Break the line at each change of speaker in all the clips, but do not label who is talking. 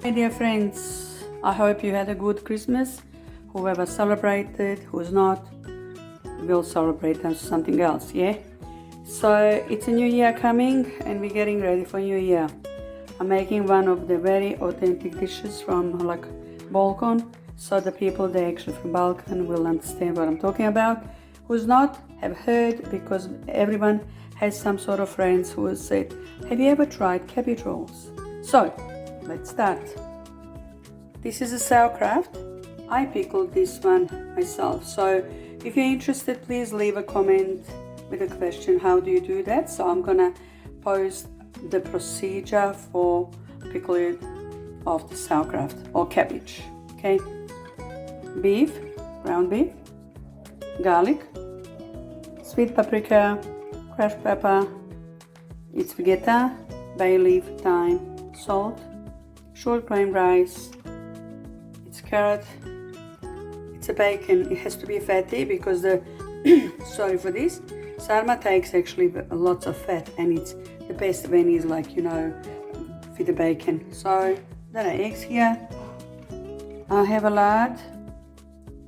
Hey dear friends, I hope you had a good Christmas. Whoever celebrated, who's not, will celebrate something else, yeah? So it's a new year coming and we're getting ready for new year. I'm making one of the very authentic dishes from like Balkan, so the people they actually from Balkan will understand what I'm talking about. Who's not, have heard, because everyone has some sort of friends who has said, have you ever tried cabbage rolls? So let's start. This is a sauerkraut. I pickled this one myself. So if you're interested, please leave a comment with a question, how do you do that? So I'm gonna post the procedure for pickling of the sauerkraut or cabbage. Okay, beef, ground beef, garlic, sweet paprika, crushed pepper, it's vegeta, bay leaf, thyme, salt, short grain rice, it's carrot, it's a bacon. It has to be fatty because the sorry for this, Sarma takes actually lots of fat, and it's the best when it's like, you know, with the bacon. So there are eggs here. I have a lard,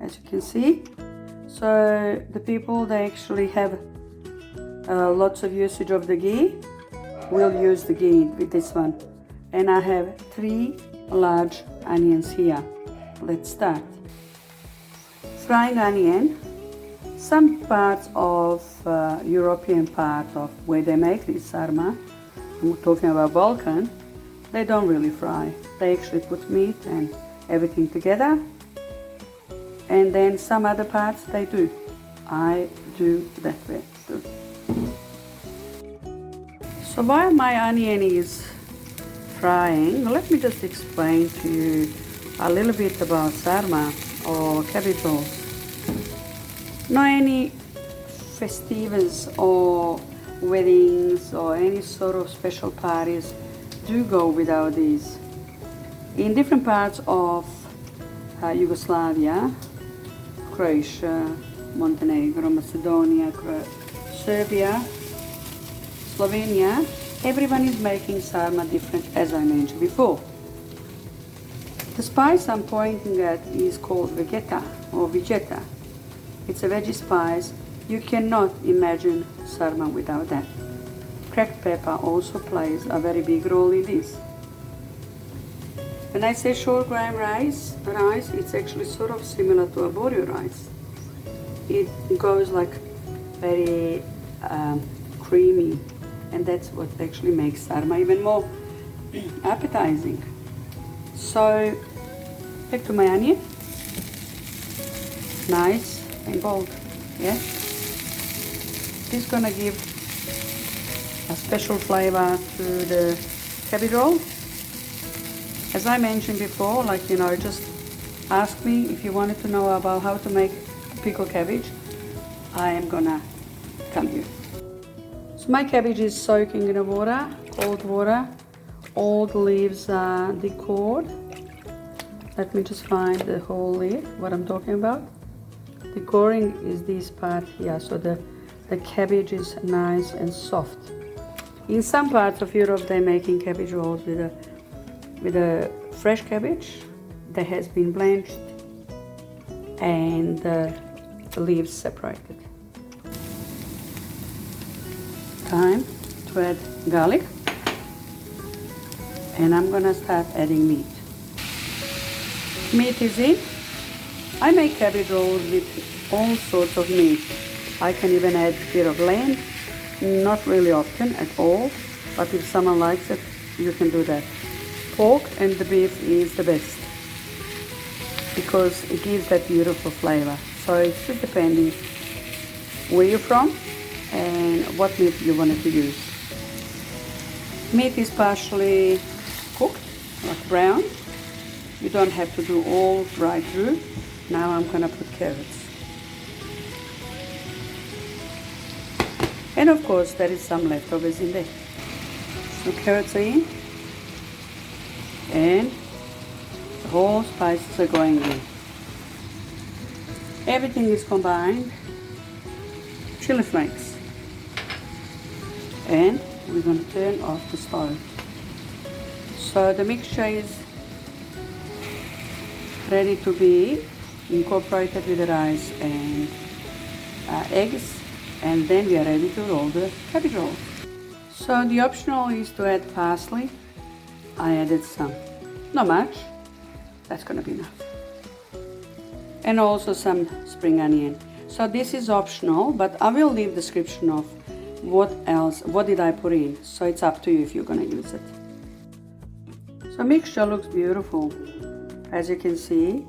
as you can see. So the people they actually have lots of usage of the ghee. We'll use the ghee with this one. And I have 3 large onions here. Let's start. Frying onion. Some parts of European part of where they make this sarma, I'm talking about Balkan, they don't really fry. They actually put meat and everything together. And then some other parts they do. I do that way too. So while my onion is frying, let me just explain to you a little bit about sarma or cabbage rolls. Not any festivals or weddings or any sort of special parties do go without these. In different parts of Yugoslavia, Croatia, Montenegro, Macedonia, Serbia, Slovenia, everyone is making sarma different, as I mentioned before. The spice I'm pointing at is called vegeta or vegeta. It's a veggie spice. You cannot imagine sarma without that. Cracked pepper also plays a very big role in this. When I say short grain rice, it's actually sort of similar to aborio rice. It goes like very creamy, and that's what actually makes sarma even more appetizing. So back to my onion, nice and bold, yeah. This is gonna give a special flavor to the cabbage roll. As I mentioned before, like, you know, just ask me if you wanted to know about how to make pickled cabbage. I am gonna tell you. So my cabbage is soaking in the water, cold water. All the leaves are decored. Let me just find the whole leaf, what I'm talking about. Decoring is this part here, so the cabbage is nice and soft. In some parts of Europe, they're making cabbage rolls with a fresh cabbage that has been blanched and the leaves separated. Time to add garlic, and I'm gonna start adding meat. Meat is in. I make cabbage rolls with all sorts of meat. I can even add a bit of lamb, not really often at all, but if someone likes it, you can do that. Pork and the beef is the best because it gives that beautiful flavor. So it's just depending where you're from and what meat you wanted to use. Meat is partially cooked, like brown. You don't have to do all right through. Now I'm gonna put carrots. And of course there is some leftovers in there. So carrots are in. And the whole spices are going in. Everything is combined. Chili flakes. And we're going to turn off the stove. So the mixture is ready to be incorporated with the rice and eggs, and then we are ready to roll the cabbage roll. So the optional is to add parsley. I added some, not much, that's gonna be enough. And also some spring onion. So this is optional, but I will leave description of what did I put in. So it's up to you if you're gonna use it. So mixture looks beautiful. As you can see,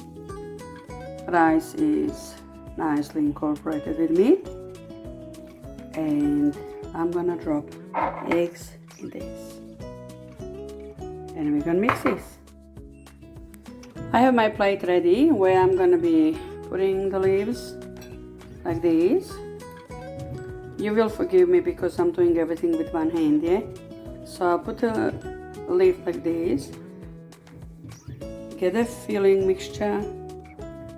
rice is nicely incorporated with meat. And I'm gonna drop eggs in this. And we're gonna mix this. I have my plate ready where I'm gonna be putting the leaves like this. You will forgive me because I'm doing everything with one hand, yeah? So I'll put a leaf like this, get a filling mixture,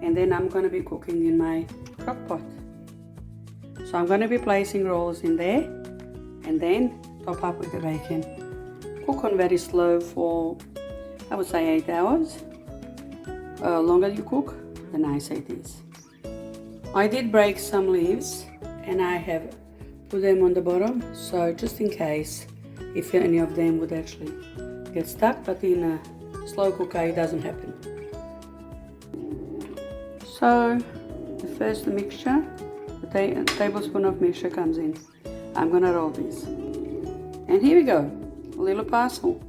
and then I'm gonna be cooking in my crock pot. So I'm gonna be placing rolls in there and then top up with the bacon. Cook on very slow for, I would say, 8 hours. Longer you cook, the nicer it is. I did break some leaves and I have put them on the bottom, so just in case if any of them would actually get stuck, but in a slow cooker it doesn't happen. So the first mixture, the tablespoon of mixture comes in. I'm gonna roll this. And here we go, a little parsley.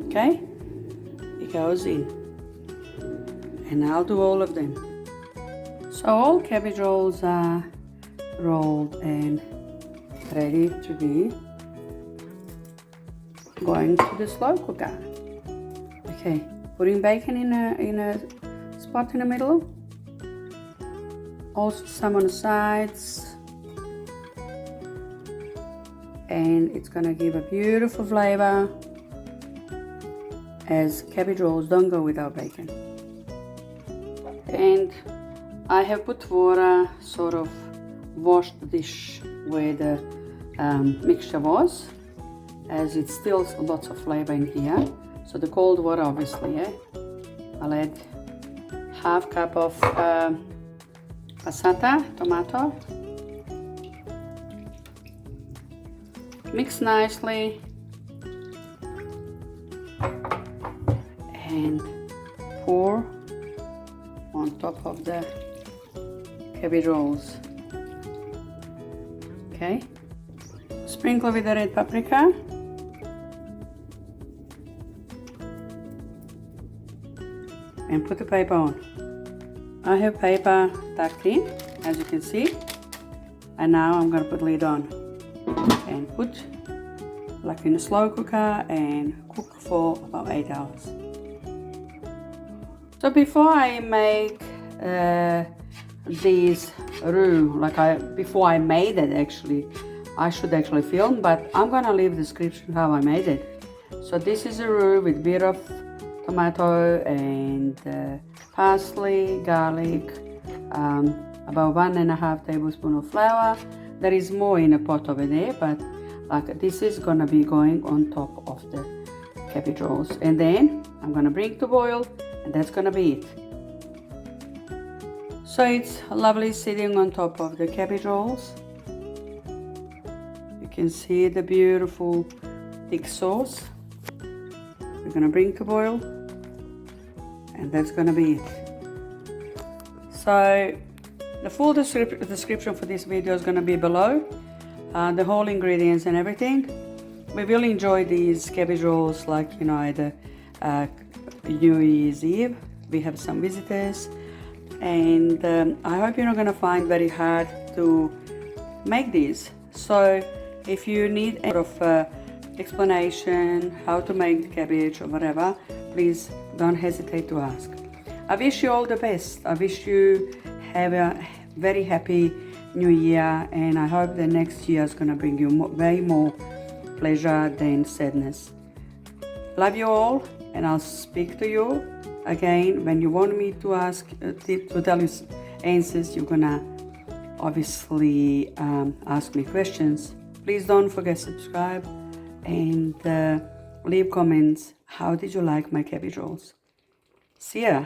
Okay, it goes in. And I'll do all of them. So all cabbage rolls are rolled and ready to be going to the slow cooker. Okay, putting bacon in a spot in the middle. Also some on the sides. And it's gonna give a beautiful flavor, as cabbage rolls don't go without bacon. And I have put water, sort of washed the dish where the mixture was, as it's still lots of flavor in here. So the cold water, obviously, yeah. I'll add half cup of passata, tomato. Mix nicely and pour on top of the cabbage rolls. Okay, sprinkle with the red paprika. And put the paper on. I have paper tucked in, as you can see. And now I'm gonna put the lid on and put like in a slow cooker and cook for about 8 hours. So before I make these roux, before I made it actually, I should actually film, but I'm gonna leave the description how I made it. So this is a roux with a bit of tomato and parsley, garlic, about 1.5 tablespoons of flour. There is more in a pot over there, but like this is gonna be going on top of the cabbage rolls. And then I'm gonna bring it to boil, and that's gonna be it. So it's lovely sitting on top of the cabbage rolls. You can see the beautiful thick sauce. We're gonna bring to boil, and that's gonna be it. So the full description for this video is gonna be below, the whole ingredients and everything. We will enjoy these cabbage rolls like, you know, either New Year's Eve. We have some visitors, and I hope you're not gonna find very hard to make these. So if you need a sort of explanation how to make the cabbage or whatever, please don't hesitate to ask. I wish you all the best. I wish you have a very happy new year, and I hope the next year is gonna bring you way more pleasure than sadness. Love you all, and I'll speak to you again when you want me to ask to tell you answers. You're gonna obviously ask me questions. Please don't forget to subscribe and leave comments. How did you like my cabbage rolls? See ya.